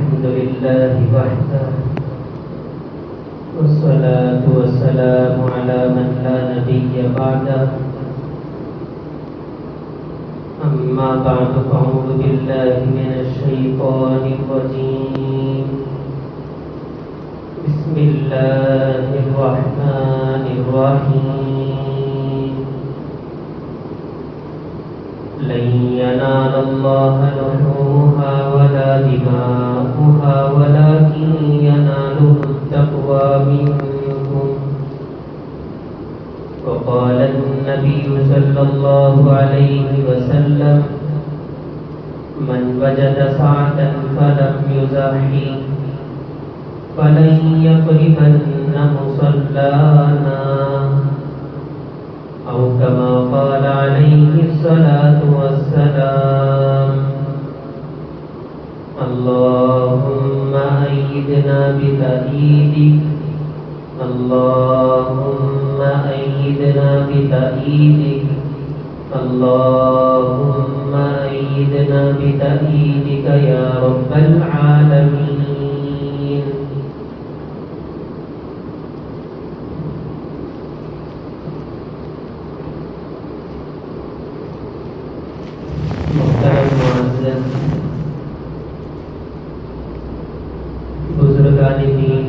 الحمد لله وحده والصلاة والسلام على من لا نبي بعده أما بعد فأعوذ بالله من الشيطان الرجيم بسم الله الرحمن الرحيم لن ينال الله لحومها ولا دماؤها ولكن يناله التقوى منكم وقال النبي صلى الله عليه وسلم من وجد سعة فلم يزحي فلن يقربن مصلانا أو كما قال عليه الصلاة والسلام اللهم أيدنا بتأييدك اللهم أيدنا بتأييدك اللهم أيدنا بتأييدك يا رب العالمين. محترم معزز بزرگان دین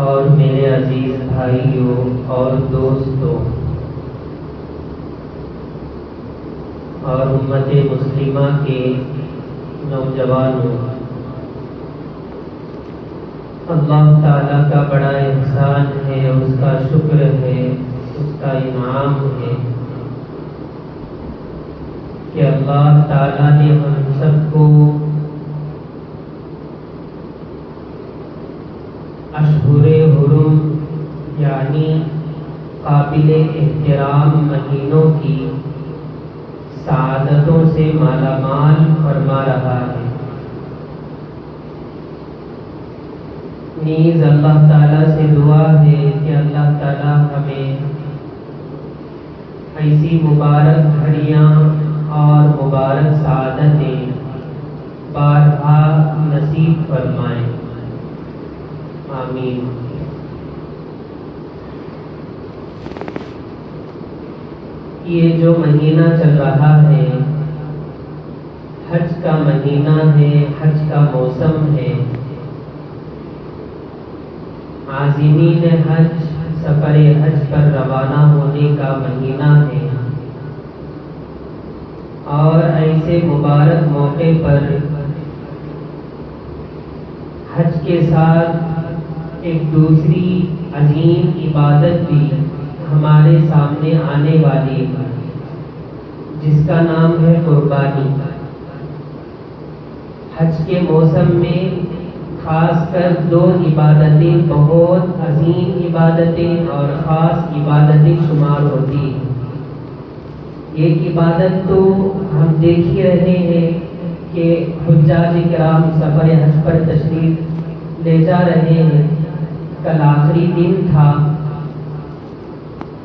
اور میرے عزیز بھائیوں اور دوستوں اور امت مسلمہ کے نوجوانوں، اللہ تعالیٰ کا بڑا احسان ہے، اس کا شکر ہے، اس کا انعام ہے کہ اللہ تعالیٰ نے ہم سب کو اشہر حرم یعنی قابل احترام مہینوں کی سعادتوں سے مالا مال فرما رہا ہے۔ نیز اللہ تعالیٰ سے دعا ہے کہ اللہ تعالیٰ ہمیں ایسی مبارک گھڑیاں اور مبارک سعادتیں بارہا نصیب فرمائیں، آمین۔ یہ جو مہینہ چل رہا ہے حج کا مہینہ ہے، حج کا موسم ہے، عازمین حج سفر حج پر روانہ ہونے کا مہینہ ہے، اور ایسے مبارک موقع پر حج کے ساتھ ایک دوسری عظیم عبادت بھی ہمارے سامنے آنے والی ہے جس کا نام ہے قربانی۔ حج کے موسم میں خاص کر دو عبادتیں بہت عظیم عبادتیں اور خاص عبادتیں شمار ہوتی ہیں۔ ایک عبادت تو ہم دیکھ ہی رہے ہیں کہ حجاج کرام سفر حج پر تشریف لے جا رہے ہیں، کل آخری دن تھا،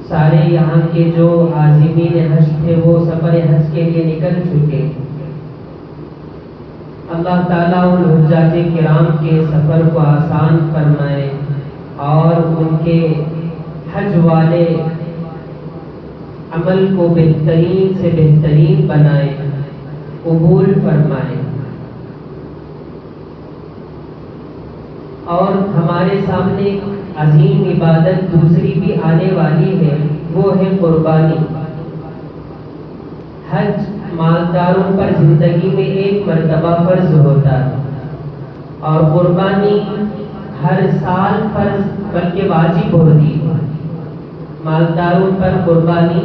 سارے یہاں کے جو عازمین حج تھے وہ سفر حج کے لیے نکل چکے۔ اللہ تعالیٰ ان حجاج کرام کے سفر کو آسان فرمائے اور ان کے حج والے عمل کو بہترین سے بہترین بنائے، قبول فرمائے۔ اور ہمارے سامنے عظیم عبادت دوسری بھی آنے والی ہے، وہ ہے قربانی۔ حج مالداروں پر زندگی میں ایک مرتبہ فرض ہوتا ہے اور قربانی ہر سال فرض بلکہ واجب ہوتی ہے، مالداروں پر قربانی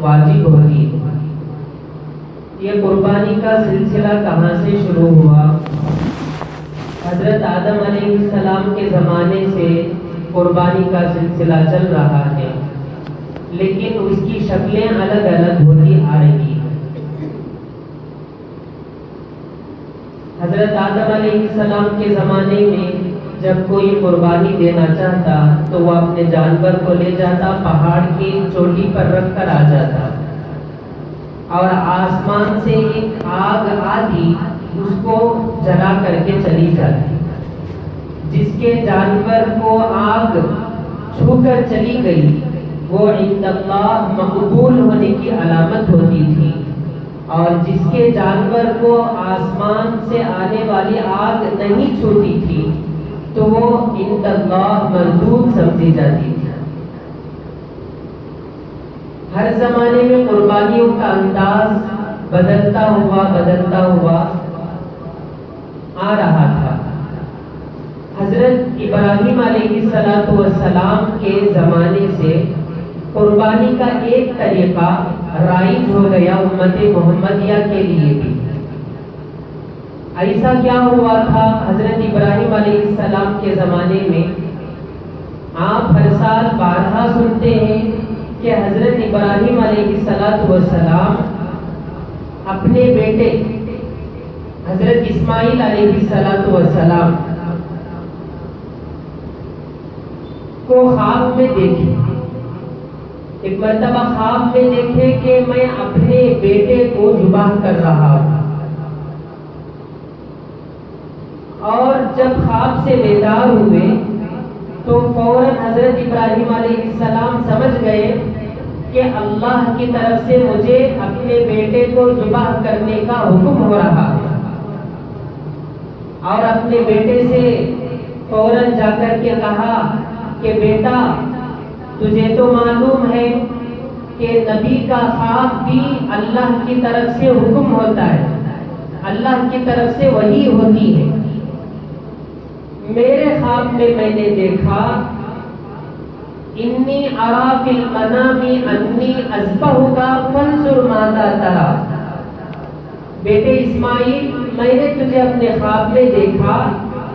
واجب ہوتی ہے۔ یہ قربانی کا سلسلہ کہاں سے شروع ہوا؟ حضرت آدم علیہ السلام کے زمانے سے قربانی کا سلسلہ چل رہا ہے، لیکن اس کی شکلیں الگ الگ ہوتی آ رہی ہیں۔ حضرت آدم علیہ السلام کے زمانے میں جب کوئی قربانی دینا چاہتا تو وہ اپنے جانور کو لے جاتا، پہاڑ کی چوٹی پر رکھ کر آ جاتا۔ اور آسمان سے ایک آگ آتی اس کو جلا کر کے چلی جاتی. جس کے جانور کو آگ چھو کر چلی گئی وہ عند اللہ مقبول ہونے کی علامت ہوتی تھی، اور جس کے جانور کو آسمان سے آنے والی آگ نہیں چھوتی تھی تو وہ عند اللہ مردود سمجھی جاتی تھی. ہر زمانے میں قربانیوں کا انداز بدلتا ہوا آ رہا تھا. حضرت ابراہیم علیہ السلام کے زمانے سے قربانی کا ایک طریقہ رائج ہو گیا امت محمدیہ کے لیے بھی. ایسا کیا ہوا تھا حضرت ابراہیم علیہ السلام کے زمانے میں؟ آپ ہر سال بارہا سنتے ہیں کہ حضرت ابراہیم علیہ السلام اپنے بیٹے حضرت اسماعیل علیہ السلام کو خواب میں دیکھے. ایک مرتبہ خواب میں دیکھے کہ میں اپنے بیٹے کو ذبح کر رہا ہوں، اور جب خواب سے بیدار ہوئے تو فوراً حضرت ابراہیم علیہ السلام سمجھ گئے کہ اللہ کی طرف سے مجھے اپنے بیٹے کو ذبح کرنے کا حکم ہو رہا ہے. اور اپنے بیٹے سے فوراً جا کر کے کہا کہ بیٹا تجھے تو معلوم ہے کہ نبی کا خواب بھی اللہ کی طرف سے حکم ہوتا ہے، اللہ کی طرف سے وحی ہوتی ہے. میرے خواب میں میں نے دیکھا انی ارا فی المنام انی اذبحک فانظر ماذا تری. بیٹے اسماعیل، میں نے تجھے اپنے خواب میں دیکھا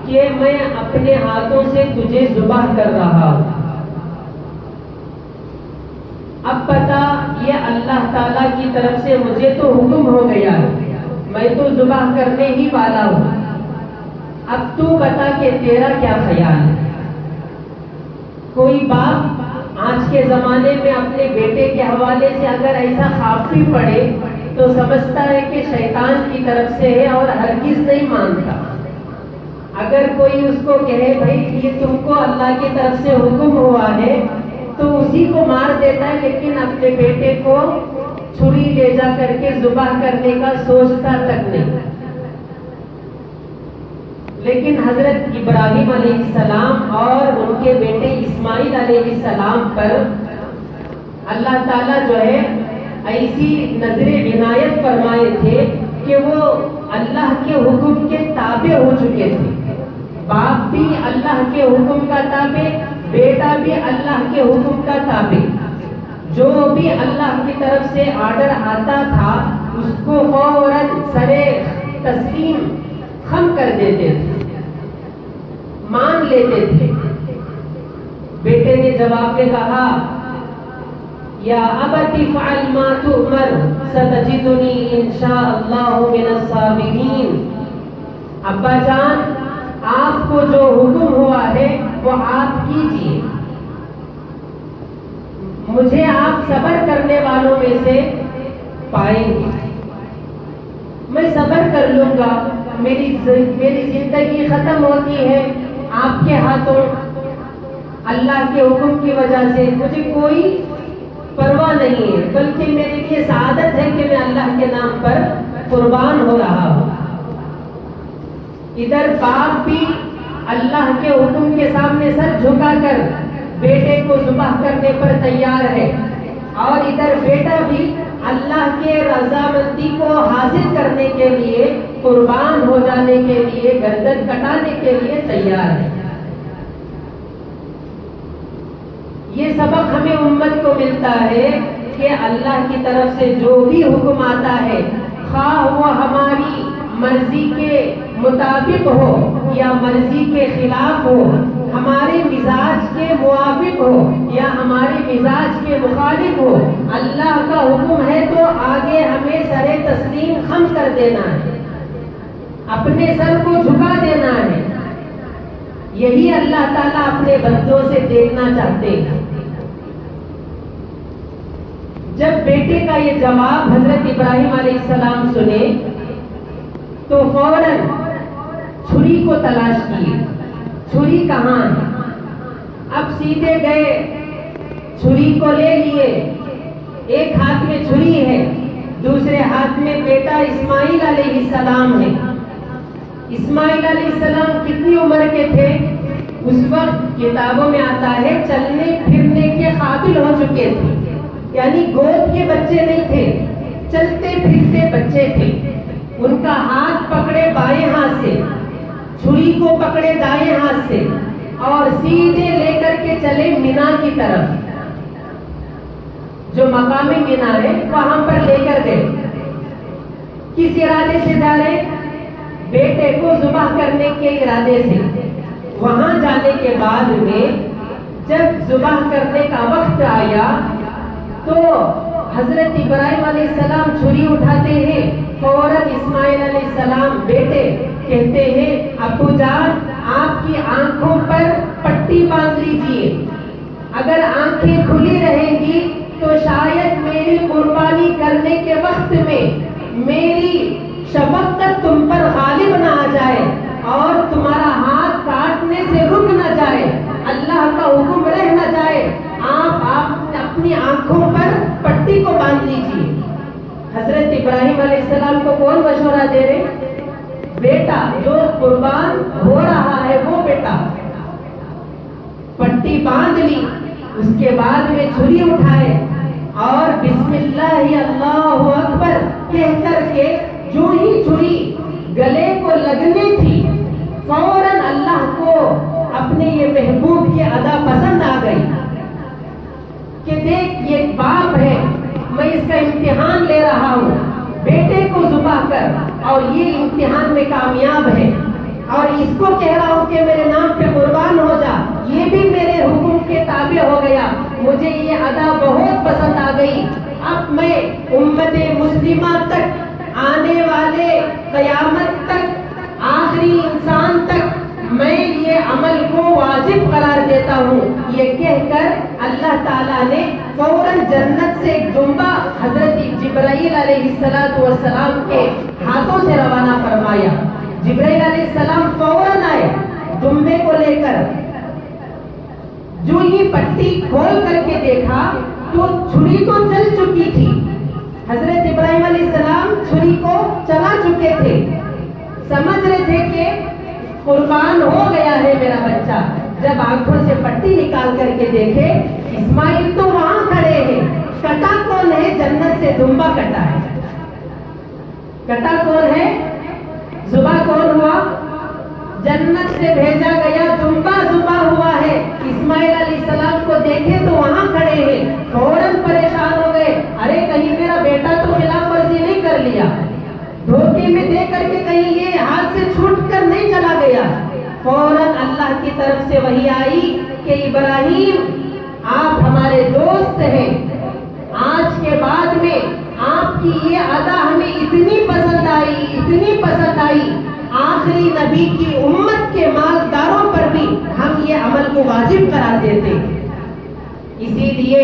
کہ میں اپنے ہاتھوں سے تجھے ذبح کر رہا ہوں. اب پتا یہ اللہ تعالیٰ کی طرف سے مجھے تو حکم ہو گیا ہے، میں تو ذبح کرنے ہی والا ہوں. اب تو بتا کہ تیرا کیا خیال ہے؟ کوئی باپ آج کے زمانے میں اپنے بیٹے کے حوالے سے اگر ایسا خواب بھی پڑے تو سمجھتا ہے کہ شیطان کی طرف سے ہے اور ہرگز نہیں مانتا. اگر کوئی اس کو کہے بھائی یہ تم کو اللہ کی طرف سے حکم ہوا ہے تو اسی کو مار دیتا ہے، لیکن اپنے بیٹے کو چھری لے جا کر کے ذبح کرنے کا سوچتا تک نہیں. لیکن حضرت ابراہیم علیہ السلام اور ان کے بیٹے اسماعیل علیہ السلام پر اللہ تعالیٰ جو ہے ایسی نظر عنایت فرمائے تھے کہ وہ اللہ کے حکم کے تابع ہو چکے تھے. باپ بھی اللہ کے حکم کا تابع، بیٹا بھی اللہ کے حکم کا تابع. جو بھی اللہ کی طرف سے آرڈر آتا تھا اس کو فوراً سرے تسلیم خم کر دیتے تھے، مان لیتے تھے. بیٹے نے جواب میں کہا یا ابت فعل ما تؤمر ستجدنی انشاء اللہ من الصابرین. ابا جان، آپ کو جو حکم ہوا ہے وہ آپ کیجیے، مجھے آپ صبر کرنے والوں میں سے پائیں گے. میں صبر کر لوں گا، میری زندگی ختم ہوتی ہے آپ کے ہاتھوں. اللہ کے حکم کی وجہ سے مجھے کوئی پرواہ نہیں ہے، بلکہ میرے لیے سعادت ہے کہ میں اللہ کے نام پر قربان ہو رہا ہوں. ادھر باپ بھی اللہ کے حکم کے سامنے سر جھکا کر بیٹے کو ذبح کرنے پر تیار ہے، اور ادھر بیٹا بھی اللہ کے رضامندی کو حاصل کرنے کے لیے، قربان ہو جانے کے لیے، گردن کٹانے کے لیے تیار ہے. یہ سبق ہمیں امت کو ملتا ہے کہ اللہ کی طرف سے جو بھی حکم آتا ہے، خواہ وہ ہماری مرضی کے مطابق ہو یا مرضی کے خلاف ہو، ہمارے مزاج کے موافق ہو یا ہمارے مزاج کے مخالف ہو، اللہ کا حکم ہے تو آگے ہمیں سر تسلیم خم کر دینا ہے، اپنے سر کو جھکا دینا ہے. یہی اللہ تعالیٰ اپنے بندوں سے دیکھنا چاہتے ہیں. جب بیٹے کا یہ جواب حضرت ابراہیم علیہ السلام سنے تو فوراً چھری کو تلاش کیے، چھری کہاں ہے؟ اب سیدھے گئے، چھری کو لے لیے، ایک ہاتھ میں چھری ہے، دوسرے ہاتھ میں بیٹا اسماعیل علیہ السلام ہے۔ اسماعیل علیہ السلام کتنی عمر کے تھے؟ اس وقت کتابوں میں آتا ہے چلنے پھرنے کے قابل ہو چکے تھے، یعنی گود کے بچے نہیں تھے، چلتے پھرتے بچے تھے۔ ان کا ہاتھ پکڑے بائیں ہاتھ سے، چھری کو پکڑے دائیں ہاتھ سے، اور سیدھے لے کر کے چلے مینا کی طرف، جو مقام مینا ہے وہاں پر لے کر گئے۔ کس ارادے سے جا رہے؟ بیٹے کو ذبح کرنے کے ارادے سے۔ وہاں جانے کے بعد میں جب ذبح کرنے کا وقت آیا تو حضرت ابراہیم علیہ السلام چھری اٹھاتے ہیں، فوراً اسماعیل علیہ السلام بیٹے کہتے ہیں ابو جان آپ کی آنکھوں پر پٹی باندھ لیجیے، اگر آنکھیں کھلی رہیں گی تو شاید میری قربانی کرنے کے وقت میں میری شفقت تم پر غالب نہ آ جائے اور تمہارا ہاتھ کاٹنے سے رک نہ جائے، اللہ کا حکم رہ نہ جائے، آپ اپنی آنکھوں پر پٹی کو باندھ لیجیے۔ حضرت ابراہیم علیہ السلام کو کون مشورہ دے رہے؟ بیٹا جو قربان ہو رہا ہے وہ بیٹا۔ پٹی باندھ لی، اس کے بعد میں چھری اٹھائے اور بسم اللہ اللہ اکبر کہہ کر کے جو ہی چھری گلے کو لگنی تھی فوراً اللہ کو اپنے یہ محبوب کی ادا پسند آ گئی کہ دیکھ یہ باپ ہے، میں اس کا امتحان لے رہا ہوں بیٹے کو ذبح کر، اور یہ امتحان میں کامیاب ہے، اور اس کو کہہ رہا ہوں کہ میرے نام پہ قربان ہو جا، یہ بھی میرے حکم کے تابع ہو گیا، مجھے یہ ادا بہت پسند آ گئی۔ اب میں امت مسلمہ تک، آنے والے قیامت تک، آخری انسان تک میں یہ عمل کو واجب قرار دیتا ہوں، یہ کہہ کر اللہ تعالیٰ نے فوراً جنت سے ایک دمبا حضرت جبرائیل علیہ السلام کے ہاتھوں سے روانہ فرمایا۔ جبرائیل علیہ السلام فوراً آئے دمبے کو لے کر، جو ہی پٹی کھول کر کے دیکھا تو چھری تو چل چکی تھی، حضرت ابراہیم علیہ السلام چھری کو چلا چکے تھے، سمجھ رہے تھے کہ قربان ہو گیا ہے میرا بچہ۔ جب آنکھوں سے پٹی نکال کر کے دیکھے اسماعیل تو وہاں کھڑے ہیں، کٹا کون ہے؟ جنت سے دمبا کٹا ہے، کٹا کون ہے؟ ذبح کون ہوا؟ جنت سے بھیجا گیا دمبا ذبح ہوا ہے۔ اسماعیل علیہ السلام کو دیکھے تو وہاں کھڑے ہیں، فوراً پریشان ہو گئے، ارے کہیں میرا بیٹا تو خلاف ورزی نہیں کر لیا، دھوکے میں دے کر کے کہیں یہ ہاتھ سے چھوٹ کر نہیں چلا گیا۔ فوراً اللہ کی طرف سے وحی آئی کہ ابراہیم آپ ہمارے دوست ہیں، آج کے بعد میں آپ کی یہ ادا ہمیں اتنی پسند آئی، اتنی پسند آئی، آخری نبی کی امت کے مالداروں پر بھی ہم یہ عمل کو واجب قرار دیتے ہیں۔ اسی لیے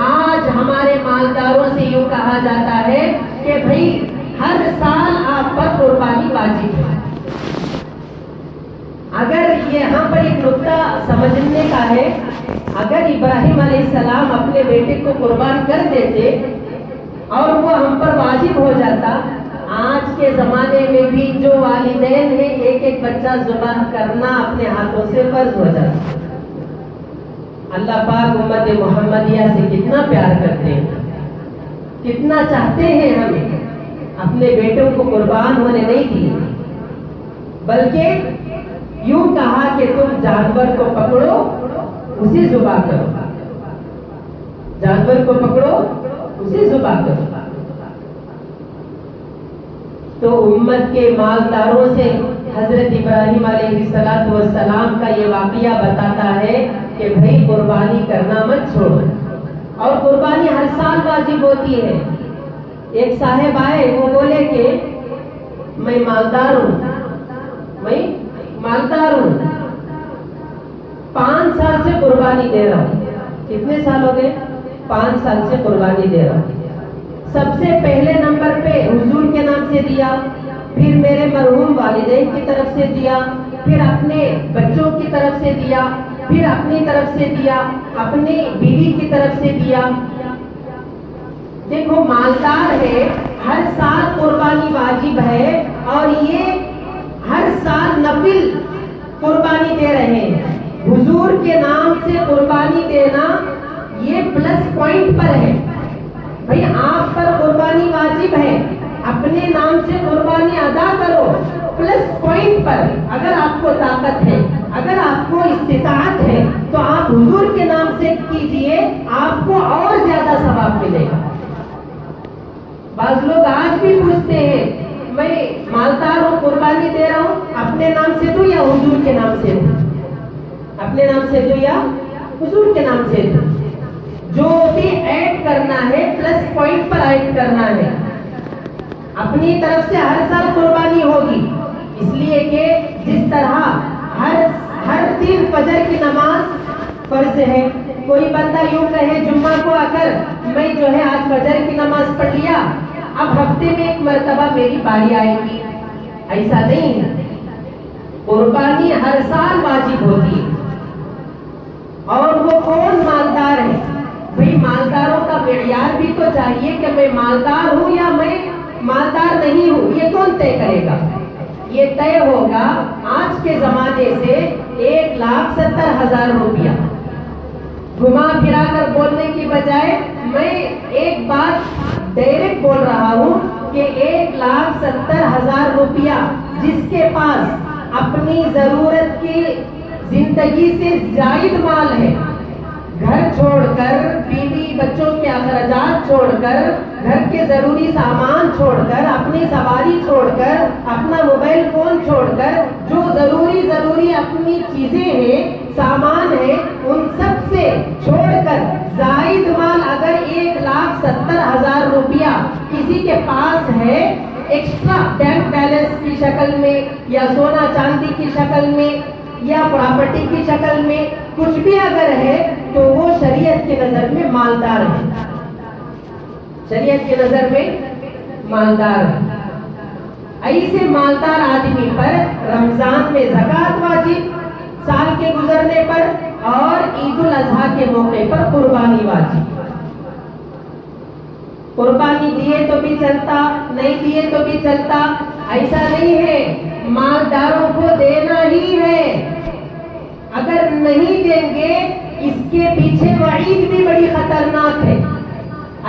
آج ہمارے مالداروں سے یوں کہا جاتا ہے کہ بھئی ہر سال آپ پر قربانی واجب ہے۔ اگر یہاں پر ایک نقطہ سمجھنے کا ہے، اگر ابراہیم علیہ السلام اپنے بیٹے کو قربان کر دیتے اور وہ ہم پر واجب ہو جاتا، آج کے زمانے میں بھی جو والدین ہیں ایک ایک بچہ ذبح کرنا اپنے ہاتھوں سے فرض ہو جاتا۔ اللہ پاک امت محمدیہ سے کتنا پیار کرتے ہیں، کتنا چاہتے ہیں ہمیں، اپنے بیٹوں کو قربان ہونے نہیں دیے، بلکہ یوں کہا کہ تم جانور کو پکڑو اسے ذبح کرو، جانور کو پکڑو اسے ذبح کرو۔ تو امت کے مالداروں سے حضرت ابراہیم علیہ السلام کا یہ واقعہ بتاتا ہے کہ بھئی قربانی کرنا مت چھوڑو، اور قربانی ہر سال واجب ہوتی ہے۔ ایک صاحب آئے، وہ بولے کہ میں مالدار ہوں، میں مالدار ہوں، 5 سال سے قربانی دے رہا ہوں۔ کتنے سال ہو گئے؟ 5 سال سے قربانی دے رہا ہوں۔ سب سے پہلے نمبر پہ حضور کے نام سے دیا، پھر میرے مرحوم والدین کی طرف سے دیا، پھر اپنے بچوں کی طرف سے دیا، پھر اپنی طرف سے دیا، اپنی بیوی کی طرف سے دیا۔ دیکھو مالدار ہے، ہر سال قربانی واجب ہے، اور یہ ہر سال نفل قربانی دے رہے ہیں۔ حضور کے نام سے قربانی دینا یہ پلس پوائنٹ پر ہے۔ بھئی آپ پر قربانی واجب ہے، اپنے نام سے قربانی ادا کرو، پلس پوائنٹ پر اگر آپ کو طاقت ہے، اگر آپ کو استطاعت ہے تو آپ حضور کے نام سے کیجئے، آپ کو اور زیادہ ثواب ملے گا۔ بعض لوگ آج بھی پوچھتے ہیں میں مالدار ہوں، قربانی دے رہا ہوں، اپنے نام سے دوں یا حضور کے نام سے دوں؟ اپنے نام سے دوں یا حضور کے نام سے دوں؟ جو بھی ایڈ کرنا ہے پلس پوائنٹ پر ایڈ کرنا ہے۔ اپنی طرف سے ہر سال قربانی ہوگی، اس لیے کہ جس طرح ہر دن فجر کی نماز فرض ہے۔ کوئی بندہ یوں کہے جمعہ کو آ کر میں جو ہے آج فجر کی نماز پڑھ لیا، اب ہفتے میں ایک مرتبہ میری باری آئے گی، ایسا نہیں ہے۔ قربانی ہر سال واجب ہوتی ہے۔ اور وہ کون مالدار ہے؟ بھئی مالداروں کا معیار بھی تو چاہیے کہ میں مالدار ہوں یا میں مالدار نہیں ہوں، یہ کون طے کرے گا؟ یہ طے ہوگا آج کے زمانے سے 1,70,000 روپیہ۔ گھما پھرا کر بولنے کی بجائے میں ایک بات ڈائریکٹ بول رہا ہوں کہ 1,70,000 روپیہ جس کے پاس اپنی ضرورت کی زندگی سے زائد مال ہے، گھر چھوڑ کر، بیوی بچوں کے اخراجات چھوڑ کر، گھر کے ضروری سامان چھوڑ کر، اپنی سواری چھوڑ کر، اپنا موبائل فون چھوڑ کر، جو ضروری اپنی چیزیں ہیں، سامان ہیں، ان سب سے چھوڑ کر زائد مال اگر 1,70,000 روپیہ کسی کے پاس ہے، ایکسٹرا بینک بیلنس کی شکل میں یا سونا چاندی کی شکل میں یا پراپرٹی کی شکل میں کچھ بھی اگر ہے تو وہ شریعت کی نظر میں مالدار ہے، شریعت کی نظر میں مالدار ہے۔ ایسے مالدار آدمی پر رمضان میں زکوٰۃ واجب، سال کے گزرنے پر، اور عید الاضحیٰ کے موقع پر قربانی واجب۔ قربانی دیے تو بھی چلتا، نہیں دیے تو بھی چلتا، ایسا نہیں ہے۔ مالداروں کو دینا ہی ہے، اگر نہیں دیں گے اس کے پیچھے وعید بھی بڑی خطرناک ہے۔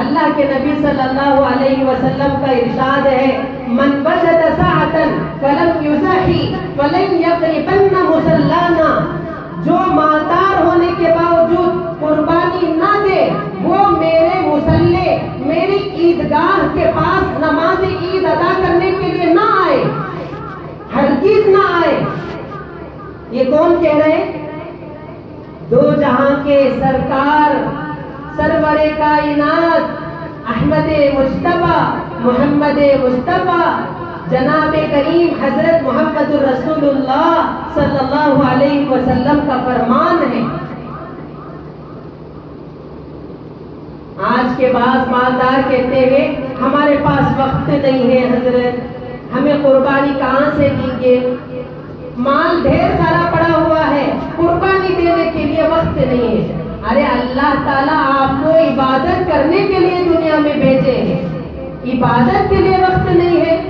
اللہ کے نبی صلی اللہ علیہ وسلم کا ارشاد ہے، من وجد سعة فلم یضحی فلن یقربن مصلانا، جو مالدار ہونے کے باوجود قربانی نہ دے وہ میرے مصلے، میری عیدگاہ کے پاس نماز عید ادا کرنے کے لیے نہ آئے، ہرگز نہ آئے۔ یہ کون کہہ رہے ہیں؟ دو جہاں کے سرکار، سرور کائنات، احمد مجتبی، محمد مصطفیٰ، جناب کریم حضرت محمد رسول اللہ صلی اللہ علیہ وسلم کا فرمان ہے۔ آج کے بعض مالدار کہتے ہیں ہمارے پاس وقت نہیں ہے حضرت، ہمیں قربانی کہاں سے دیں گے؟ مال ڈھیر سارا پڑا ہوا ہے، قربانی دینے کے لیے وقت نہیں ہے۔ ارے اللہ تعالیٰ آپ کو عبادت کرنے کے لیے دنیا میں بھیجے ہیں، عبادت کے لیے وقت نہیں ہے۔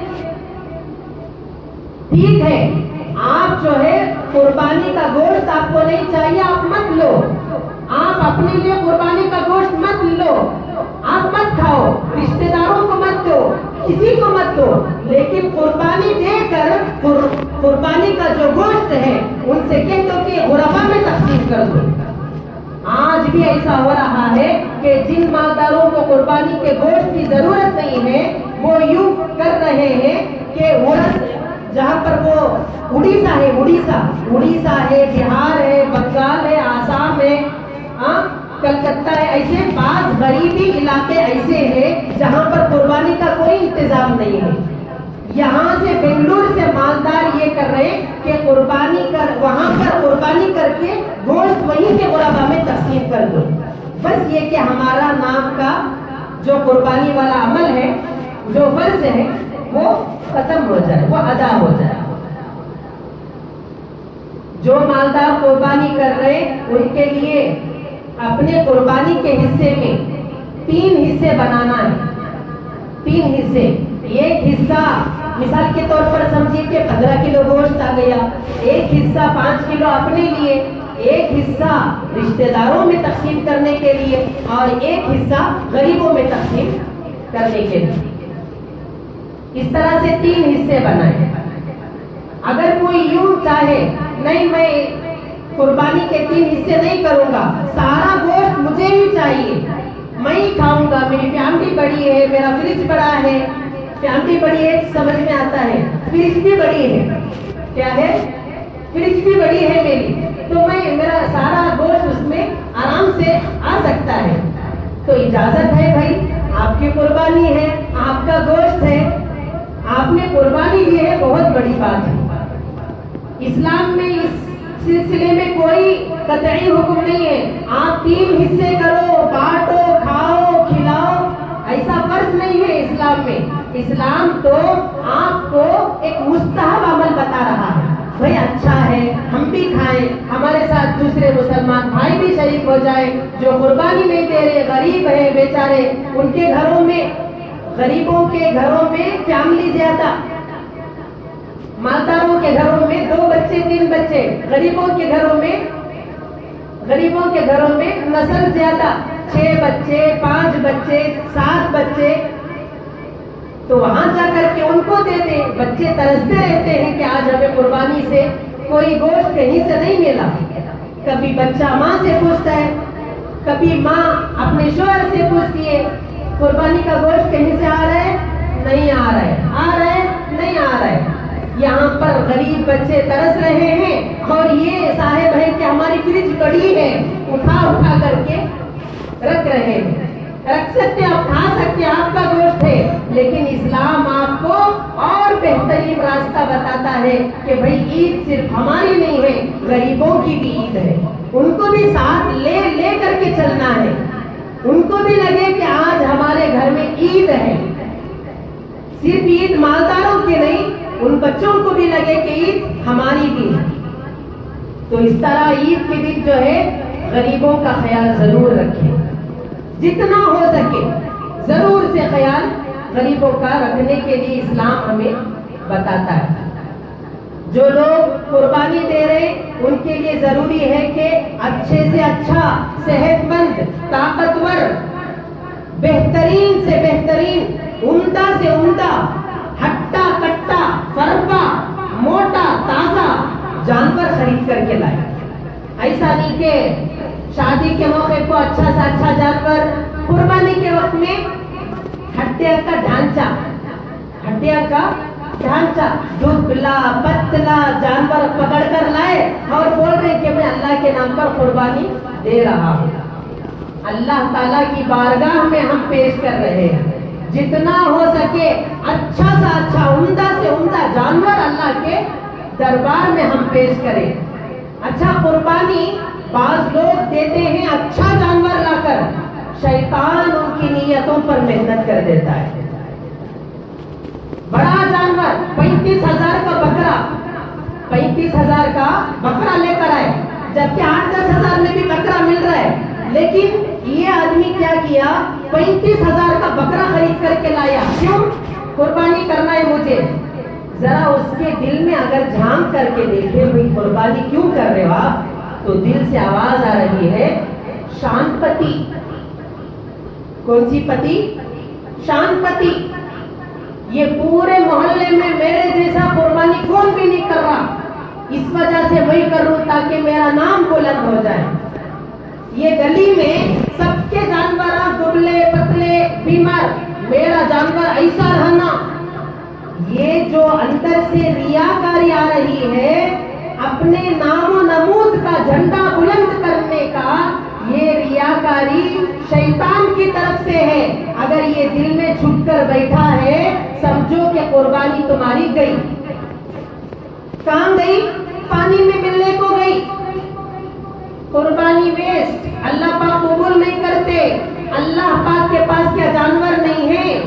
ٹھیک ہے، آپ جو ہے قربانی کا گوشت آپ کو نہیں چاہیے، آپ مت لو، آپ اپنے لیے قربانی کا گوشت مت لو، آپ مت کھاؤ، رشتہ داروں کو مت دو، کسی کو مت دو، لیکن قربانی دے کر قربانی کا جو گوشت ہے ان سے کہہ دو کہ غربا میں تقسیم کر دو۔ آج بھی ایسا ہو رہا ہے کہ جن مالداروں کو قربانی کے گوشت کی ضرورت نہیں ہے وہ یوں کر رہے ہیں کہ جہاں پر وہ اڑیسہ ہے، اڑیسہ ہے، بہار ہے، بنگال ہے، آسام ہے، کلکتہ ہے، ایسے بعض غریبی علاقے ایسے ہیں جہاں پر قربانی کا کوئی انتظام نہیں ہے۔ یہاں سے بنگلور سے مالدار یہ کر رہے کہ وہاں پر قربانی کر کے گوشت وہیں کے غربا میں تقسیم کر دو، بس یہ کہ ہمارا نام کا جو قربانی والا عمل ہے، جو فرض ہے، وہ ختم ہو جائے، وہ ادا ہو جائے۔ جو مالدار قربانی کر رہے ان کے لیے اپنے قربانی کے حصے میں 3 حصے بنانا ہے، 3 حصے۔ ایک حصہ مثال کے طور پر سمجھیے کہ 15 کلو گوشت آ گیا، ایک حصہ 5 کلو اپنے لیے، ایک حصہ رشتہ داروں میں تقسیم کرنے کے لیے، اور ایک حصہ غریبوں میں تقسیم کرنے کے لیے۔ اس طرح سے 3 حصے بنائے۔ اگر کوئی یوں چاہے نہیں میں قربانی کے 3 حصے نہیں کروں گا، سارا گوشت مجھے ہی چاہیے، میں ہی کھاؤں گا، میری فیملی بڑی ہے، میرا فریج بڑا ہے، فیملی بڑی ہے سمجھ میں آتا ہے، فریج بھی بڑی ہے، کیا ہے؟ فریج بھی بڑی ہے میری، تو میں میرا سارا گوشت اس میں آرام سے آ سکتا ہے، تو اجازت ہے بھائی، آپ کی قربانی ہے، آپ کا گوشت ہے، آپ نے قربانی لی ہے، بہت بڑی بات ہے۔ اسلام میں اس سلسلے میں کوئی قطعی حکم نہیں ہے، آپ 3 حصے کرو، بانٹو، کھاؤ، کھلاؤ، ایسا فرض نہیں ہے اسلام میں۔ اسلام تو آپ کو ایک مستحب عمل بتا رہا ہے، بھائی اچھا ہے ہم بھی کھائیں، ہمارے ساتھ دوسرے مسلمان بھائی بھی شریک ہو جائے، جو قربانی نہیں دے رہے، غریب ہیں بیچارے، ان کے گھروں میں، غریبوں کے گھروں میں فیملی زیادہ، مالداروں کے گھروں میں 2 بچے 3 بچے، غریبوں کے گھروں میں نسل زیادہ، 6 بچے 5 بچے 7 بچے، تو وہاں جا کر کے ان کو دے دیں۔ بچے ترستے رہتے ہیں کہ آج ہمیں قربانی سے کوئی گوشت کہیں سے نہیں ملا، کبھی بچہ ماں سے پوچھتا ہے، کبھی ماں اپنے شوہر سے پوچھتی ہے قربانی کا گوشت کہیں سے آ رہا ہے؟ نہیں آ رہا ہے، آ رہا ہے نہیں آ رہا ہے۔ یہاں پر غریب بچے ترس رہے ہیں، اور یہ صاحب ہے کہ ہماری فریج بڑی ہے، اٹھا کر کے رکھ رہے ہیں، رکھ سکتے، آپ کھا سکتے، آپ کا گوشت ہے، لیکن اسلام آپ کو اور بہترین راستہ بتاتا ہے کہ بھائی عید صرف ہماری نہیں ہے، غریبوں کی بھی عید ہے، ان کو بھی ساتھ لے کر کے چلنا ہے، ان کو بھی لگے کہ آج ہمارے گھر میں عید ہے، صرف عید مالداروں کی نہیں، ان بچوں کو بھی لگے کہ عید ہماری بھی ہے۔ تو اس طرح عید کے دن جو ہے غریبوں کا خیال ضرور رکھیں، جتنا ہو سکے ضرور سے خیال غریبوں کا رکھنے کے لیے اسلام ہمیں بتاتا ہے۔ جو لوگ قربانی دے رہے ان کے لیے ضروری ہے کہ اچھے سے اچھا، صحت مند، طاقتور، بہترین سے بہترین، عمدہ سے عمدہ، ہٹا کٹا، فرپا، موٹا، تازہ جانور خرید کر کے لائے۔ ایسا نہیں کہ شادی کے موقع کو اچھا سا اچھا جانور، قربانی کے وقت میں ہڈیا کا ڈھانچہ دبلا پتلا جانور پکڑ کر لائے اور بول رہے کہ میں اللہ کے نام پر قربانی دے رہا ہوں۔ اللہ تعالیٰ کی بارگاہ میں ہم پیش کر رہے ہیں، جتنا ہو سکے اچھا سا اچھا، عمدہ سے عمدہ جانور اللہ کے دربار میں ہم پیش کریں۔ اچھا قربانی بعض لوگ دیتے ہیں اچھا جانور لا کر، شیطان ان کی نیتوں پر محنت کر دیتا ہے۔ بڑا جانور 35,000 کا بکرا، 35,000 کا بکرا لے کر آئے، جبکہ 8-10 ہزار میں بھی بکرا مل رہا ہے، لیکن یہ آدمی کیا کیا، 35,000 کا بکرا خرید کر کے لایا۔ کیوں؟ قربانی کرنا ہے مجھے۔ ذرا اس کے دل میں اگر جھانک کر کے دیکھے بھائی قربانی کیوں کر رہے ہو آپ، تو دل سے آواز آ رہی ہے شان پتی۔ کون سی پتی؟ شان پتی۔ یہ پورے محلے میں میرے جیسا قربانی کون بھی نہیں کر رہا، اس وجہ سے وہی کروں تاکہ میرا نام بلند ہو جائے۔ یہ گلی میں سب کے جانور دبلے پتلے بیمار، میرا جانور ایسا رہنا، یہ جو اندر سے ریاکاری آ رہی ہے، اپنے نام و نمود کا جھنڈا بلند کرنے کا، یہ ریاکاری شیطان کی طرف سے ہے۔ اگر یہ دل میں چھپ کر بیٹھا ہے، سمجھو کہ قربانی تمہاری گئی۔ کہاں گئی؟ پانی میں ملنے کو گئی۔ قربانی ویسٹ، اللہ پاک قبول نہیں کرتے۔ اللہ پاک کے پاس کیا جانور نہیں ہے؟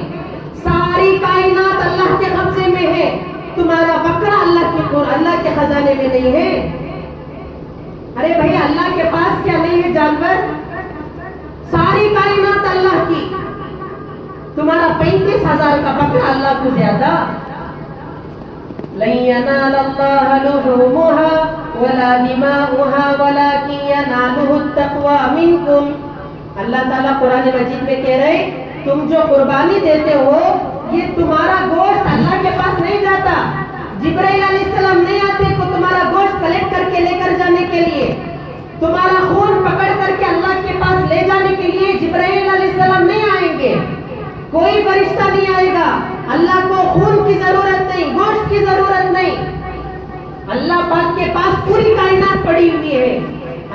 ساری کائنات اللہ کے قبضے میں ہے، تمہارا بکرا اللہ کے خزانے میں نہیں ہے؟ ارے بھائی اللہ کے پاس کیا نہیں ہے جانور؟ ساری کائنات اللہ کی، تمہارا 35,000 کا بکرا اللہ کو زیادہ؟ لن ينال الله لحومها ولا دماؤها ولكن يناله التقوى منكم. اللہ تعالیٰ قرآن مجید میں کہہ رہے تم جو قربانی دیتے ہو یہ تمہارا گوشت اللہ کے پاس نہیں جاتا. جبرائیل علیہ السلام نہیں آتے کو تمہارا گوشت کلیکٹ کر کے لے کر جانے کے لیے، تمہارا خون پکڑ کر کے اللہ کے پاس لے جانے کے لیے جبرائیل علیہ السلام نہیں آئیں گے، کوئی فرشتہ نہیں آئے گا. اللہ کو خون کی ضرورت نہیں، گوشت کی ضرورت نہیں. اللہ پاک کے پاس پوری کائنات پڑی ہوئی ہے.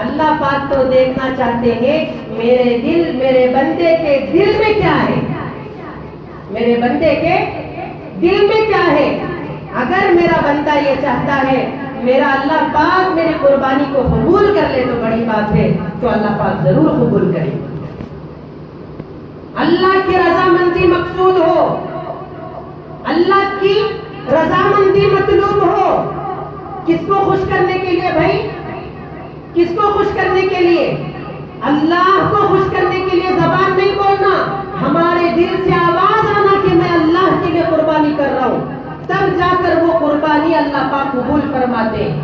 اللہ پاک تو دیکھنا چاہتے ہیں میرے دل، میرے بندے کے دل میں کیا ہے، میرے بندے کے دل میں کیا ہے. اگر میرا بندہ یہ چاہتا ہے میرا اللہ پاک میری قربانی کو قبول کر لے تو بڑی بات ہے، تو اللہ پاک ضرور قبول کرے. اللہ کی رضامندی مقصود ہو، اللہ کی رضامندی مطلوب ہو. کس کو خوش کرنے کے لیے بھائی؟ کس کو خوش کرنے کے لیے؟ اللہ کو خوش کرنے کے لیے زبان نہیں بولنا، ہمارے دل سے آواز آنا کہ میں اللہ کے لیے قربانی کر رہا ہوں، تب جا کر وہ قربانی اللہ پاک قبول فرماتے ہیں.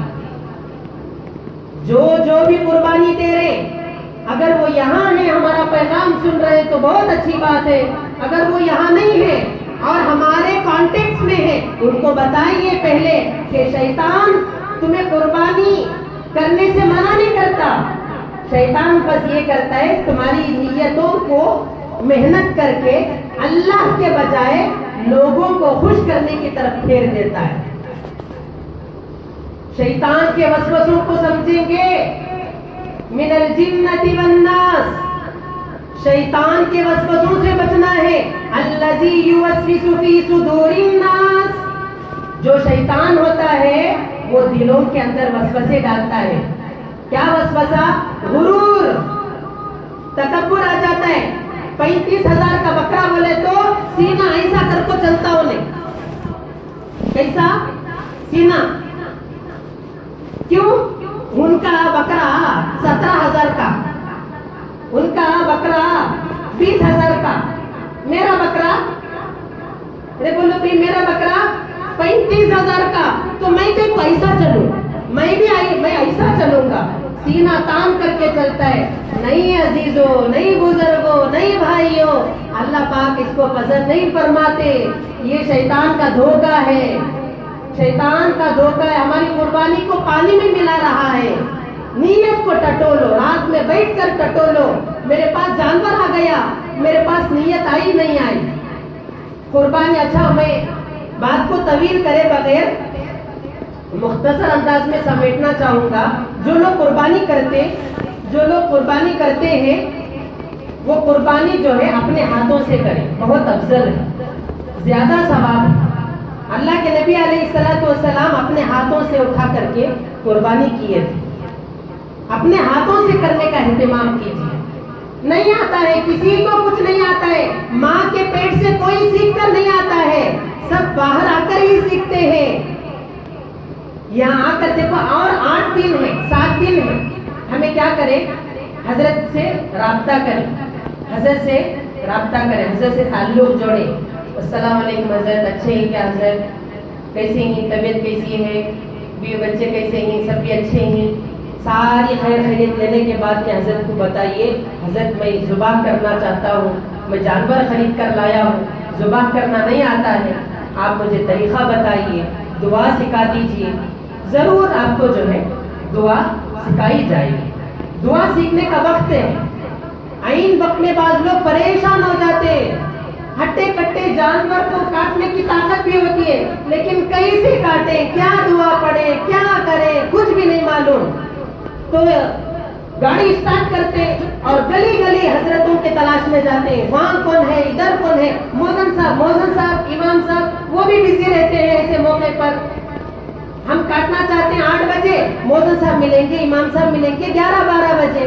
جو بھی قربانی دے رہے، اگر وہ یہاں ہے ہمارا پیغام سن رہے تو بہت اچھی بات ہے. اگر وہ یہاں نہیں ہے اور ہمارے کانٹیکٹ میں ہے ان کو بتائیے پہلے کہ شیطان تمہیں قربانی کرنے سے منع نہیں کرتا. شیطان بس یہ کرتا ہے تمہاری نیتوں کو محنت کر کے اللہ کے بجائے لوگوں کو خوش کرنے کی طرف پھیر دیتا ہے. شیطان کے وسوسوں کو سمجھیں گے. من الجنۃ والناس، شیطان کے وسوسوں سے بچنا ہے. الذی یوسوس فی صدور الناس، جو شیطان ہوتا ہے وہ دلوں کے اندر وسوسے ڈالتا ہے. کیا وسوسہ؟ غرور، تکبر آ جاتا ہے. 35,000 کا بکرا بولے تو سینہ ایسا کر کو چلتا ہو نہیں. کیسا سینہ؟ کیوں؟ ان کا بکرا 17,000 کا، ان کا بکرا 20,000 کا، میرا بکرا بولو بھی میرا بکرا 35,000 کا، تو میں دیکھو ایسا چلوں، میں ایسا چلوں گا. سینہ تان کر کے چلتا ہے. نہیں عزیزوں، نہیں بزرگوں، نہیں بھائیوں، اللہ پاک اس کو پسند نہیں فرماتے. یہ شیطان کا دھوکہ ہے، شیطان کا دھوکہ ہے. ہماری قربانی کو پانی میں ملا رہا ہے. نیت کو ٹٹولو، رات میں بیٹھ کر ٹٹولو. میرے پاس جانور آ گیا، میرے پاس نیت آئی نہیں آئی قربانی. اچھا میں بات کو طویل کرے بغیر مختصر انداز میں سمیٹنا چاہوں گا. جو لوگ قربانی کرتے ہیں وہ قربانی جو ہے اپنے ہاتھوں سے کریں، بہت افضل ہے، زیادہ ثواب ہے. اللہ کے نبی علیہ السلام اپنے ہاتھوں سے اٹھا کر کے قربانی کیے تھے. اپنے ہاتھوں سے کرنے کا اہتمام کیجیے. نہیں آتا ہے کسی کو، کچھ نہیں آتا ہے. ماں کے پیٹ سے کوئی سیکھ کر نہیں آتا ہے، سب باہر آ کر ہی سیکھتے ہیں. یہاں آ کر دیکھو. اور 8 دن ہے، 7 دن ہے. ہمیں کیا کریں؟ حضرت سے رابطہ کریں، حضرت سے رابطہ کریں، حضرت سے تعلق جوڑیں. السلام علیکم حضرت، اچھے ہیں کیا حضرت؟ کیسے ہیں؟ طبیعت کیسی ہے؟ بیوی بچے کیسے ہیں؟ سب بھی اچھے ہیں؟ ساری خیر خیریت لینے کے بعد کہ حضرت کو بتائیے حضرت میں ذبح کرنا چاہتا ہوں، میں جانور خرید کر لایا ہوں، ذبح کرنا نہیں آتا ہے، آپ مجھے طریقہ بتائیے، دعا سکھا دیجیے. ضرور آپ کو جو ہے دعا سکھائی جائے گی. دعا سیکھنے کا وقت ہے. عین وقت میں بعض لوگ پریشان ہو جاتے ہیں. ہٹے کٹے جانور کو کاٹنے کی طاقت بھی ہوتی ہے لیکن کیسے کاٹیں، کیا دعا پڑھیں، کیا کریں، کچھ بھی نہیں معلوم. تو گاڑی اسٹارٹ کرتے اور گلی گلی حضرتوں کے تلاش میں جاتے ہیں. وہاں کون ہے، ادھر کون ہے، موزن صاحب، امام صاحب، وہ بھی بزی رہتے ہیں. ایسے موقع پر ہم کاٹنا چاہتے ہیں 8 بجے، موزن صاحب ملیں گے، امام صاحب ملیں گے 11-12 بجے.